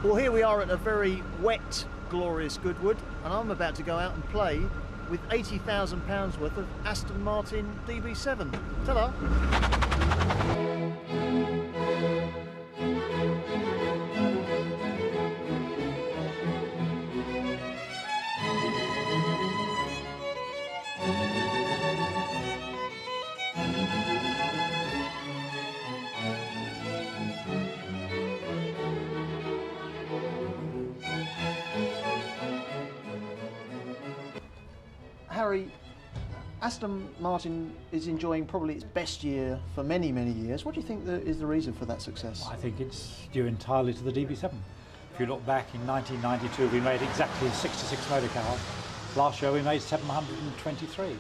Well, here we are at a very wet, glorious Goodwood, and I'm about to go out and play with £80,000 worth of Aston Martin DB7. Ta-da! Harry, Aston Martin is enjoying probably its best year for many, many years. What do you think is the reason for that success? I think it's due entirely to the DB7. If you look back in 1992, we made exactly 66 motor cars. Last year we made 723.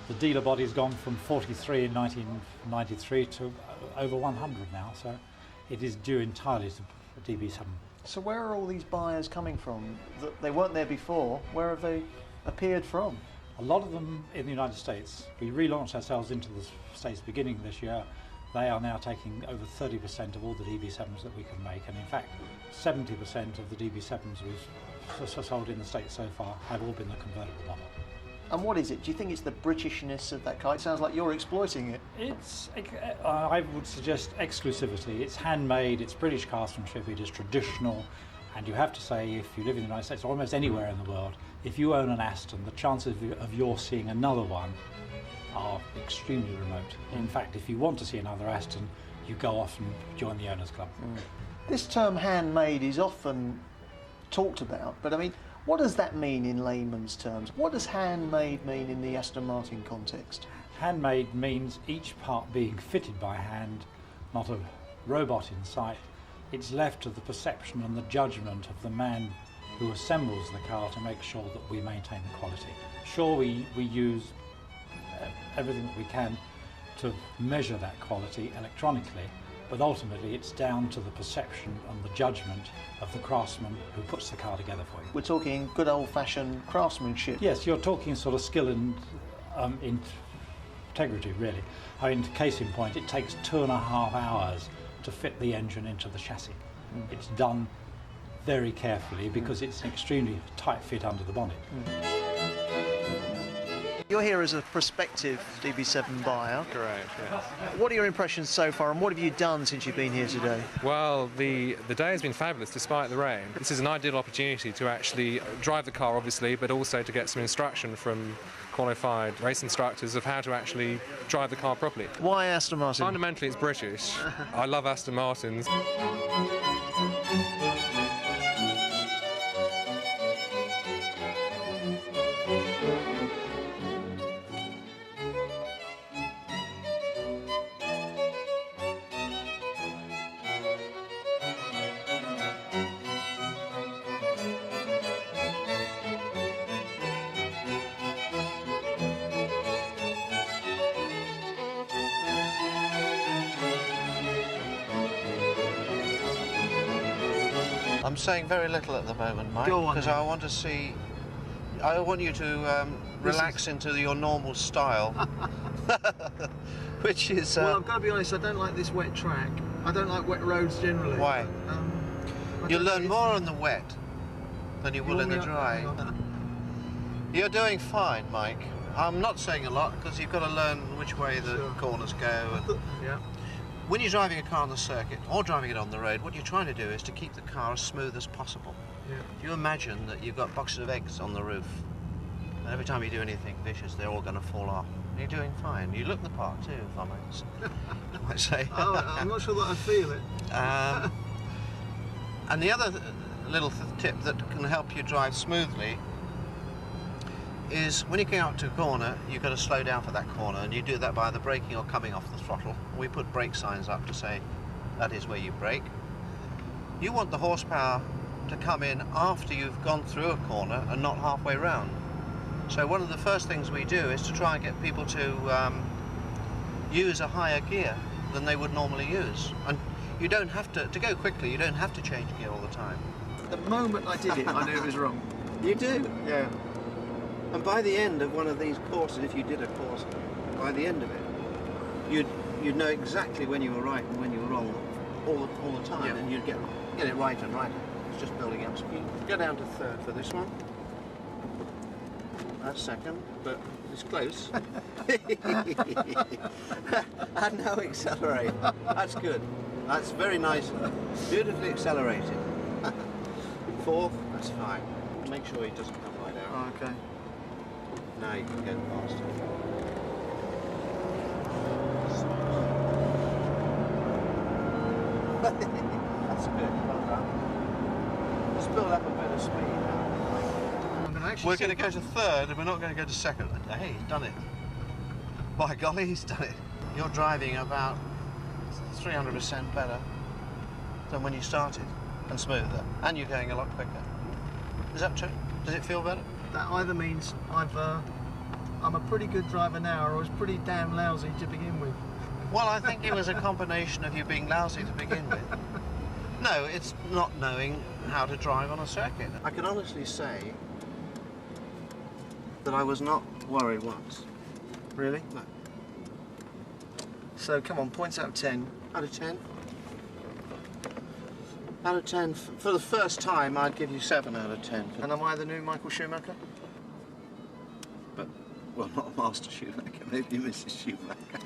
The dealer body's gone from 43 in 1993 to over 100 now, so it is due entirely to the DB7. So where are all these buyers coming from? They weren't there before. Where have they appeared from? A lot of them in the United States. We relaunched ourselves into the States beginning this year. They are now taking over 30% of all the DB7s that we can make, and in fact 70% of the DB7s we've sold in the States so far have all been the convertible model. And what is it? Do you think it's the Britishness of that car? It sounds like you're exploiting it. It's, I would suggest exclusivity. It's handmade, it's British craftsmanship, it is traditional, and you have to say, if you live in the United States or almost anywhere in the world, if you own an Aston, the chances of your seeing another one are extremely remote. In fact, if you want to see another Aston, you go off and join the owners club. This term handmade is often talked about, but I mean, what does that mean in layman's terms? What does handmade mean in the Aston Martin context? Handmade means each part being fitted by hand, not a robot in sight. It's left to the perception and the judgment of the man who assembles the car to make sure that we maintain the quality. Sure, we use everything that we can to measure that quality electronically, but ultimately it's down to the perception and the judgment of the craftsman who puts the car together for you. We're talking good old-fashioned craftsmanship. Yes, you're talking sort of skill and integrity, really. I mean, case in point, it takes 2.5 hours to fit the engine into the chassis. It's done very carefully because it's an extremely tight fit under the bonnet. You're here as a prospective DB7 buyer. Correct, yes. What are your impressions so far, and what have you done since you've been here today? Well, the day has been fabulous despite the rain. This is an ideal opportunity to actually drive the car, obviously, but also to get some instruction from qualified race instructors of how to actually drive the car properly. Why Aston Martin? Fundamentally, it's British. I love Aston Martins. I'm saying very little at the moment, Mike, because I want to see. I want you to relax into your normal style, which is. Well, I've got to be honest. I don't like this wet track. I don't like wet roads generally. Why? You'll learn more on the wet than you will in the dry. You're doing fine, Mike. I'm not saying a lot because you've got to learn which way the corners go. And yeah. When you're driving a car on the circuit or driving it on the road, what you're trying to do is to keep the car as smooth as possible. Yeah. If you imagine that you've got boxes of eggs on the roof, and every time you do anything vicious, they're all going to fall off. You're doing fine. You look the part too, if I might say. Oh, I'm not sure that I feel it. And the other little tip that can help you drive smoothly is when you go out to a corner, you've got to slow down for that corner, and you do that by either braking or coming off the throttle. We put brake signs up to say that is where you brake. You want the horsepower to come in after you've gone through a corner and not halfway round. So one of the first things we do is to try and get people to use a higher gear than they would normally use. And you don't have to go quickly, you don't have to change gear all the time. The moment I did it, I knew it was wrong. You do? Yeah. And by the end of one of these courses, if you did a course, by the end of it, you'd know exactly when you were right and when you were wrong all the time, and you'd get it right and right. It's just building up speed. Go down to third for this one. That's second, but it's close. And now accelerate. That's good. That's very nice. Beautifully accelerated. Fourth, that's fine. Make sure he doesn't come right out. Okay. Now you can go faster. That's good. Well done. Let's build up a bit of speed now. We're going to go to third and we're not going to go to second. Hey, he's done it. By golly, he's done it. You're driving about 300% better than when you started, and smoother, and you're going a lot quicker. Is that true? Does it feel better? That either means I'm a pretty good driver now, or I was pretty damn lousy to begin with. Well, I think it was a combination of you being lousy to begin with. No, it's not knowing how to drive on a circuit. I can honestly say that I was not worried once. Really? No. So come on, points out of 10. Out of 10? Out of 10, for the first time, I'd give you 7 out of 10. And am I the new Michael Schumacher? But, well, not Master Schumacher, maybe Mrs. Schumacher.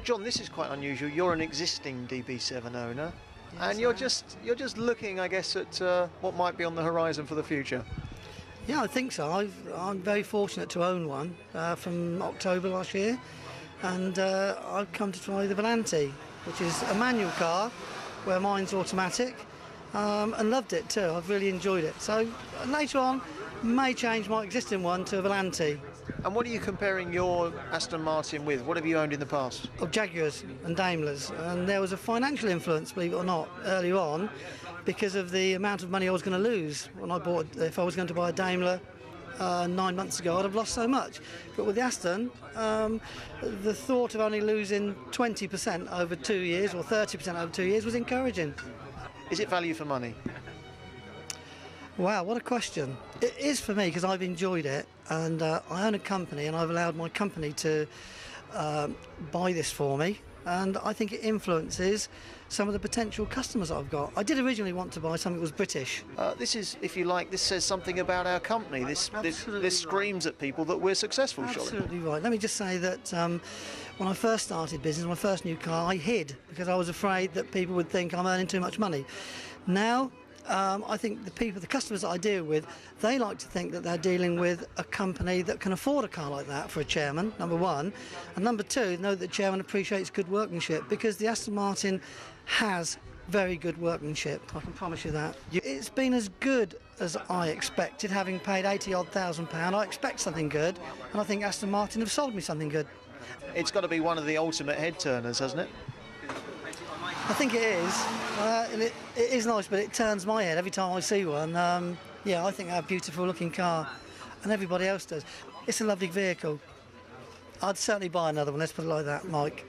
John, this is quite unusual. You're an existing DB7 owner, Yes, and you're just looking, I guess, at what might be on the horizon for the future. Yeah, I think so. I'm very fortunate to own one from October last year, and I've come to try the Volante, which is a manual car, where mine's automatic, and loved it too. I've really enjoyed it. So later on, may change my existing one to a Volante. And what are you comparing your Aston Martin with? What have you owned in the past? Of Jaguars and Daimlers, and there was a financial influence, believe it or not, earlier on, because of the amount of money I was going to lose when I bought. If I was going to buy a Daimler 9 months ago, I'd have lost so much. But with the Aston, the thought of only losing 20% over 2 years or 30% over 2 years was encouraging. Is it value for money? Wow, what a question. It is for me because I've enjoyed it, and I own a company and I've allowed my company to buy this for me, and I think it influences some of the potential customers I've got. I did originally want to buy something that was British. This is, if you like, this says something about our company. This screams at people that we're successful, surely. Absolutely right. Let me just say that when I first started business, my first new car, I hid because I was afraid that people would think I'm earning too much money. Now, I think the customers that I deal with, they like to think that they're dealing with a company that can afford a car like that for a chairman, number one. And number two, know that the chairman appreciates good workmanship, because the Aston Martin has very good workmanship. I can promise you that. It's been as good as I expected, having paid 80-odd thousand £80,000. I expect something good, and I think Aston Martin have sold me something good. It's got to be one of the ultimate head turners, hasn't it? I think it is. And it is nice, but it turns my head every time I see one. Yeah, I think they're a beautiful looking car, and everybody else does. It's a lovely vehicle. I'd certainly buy another one, let's put it like that, Mike.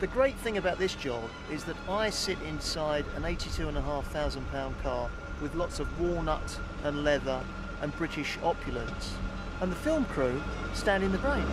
The great thing about this job is that I sit inside an £82,500 car with lots of walnut and leather and British opulence, and the film crew stand in the brain.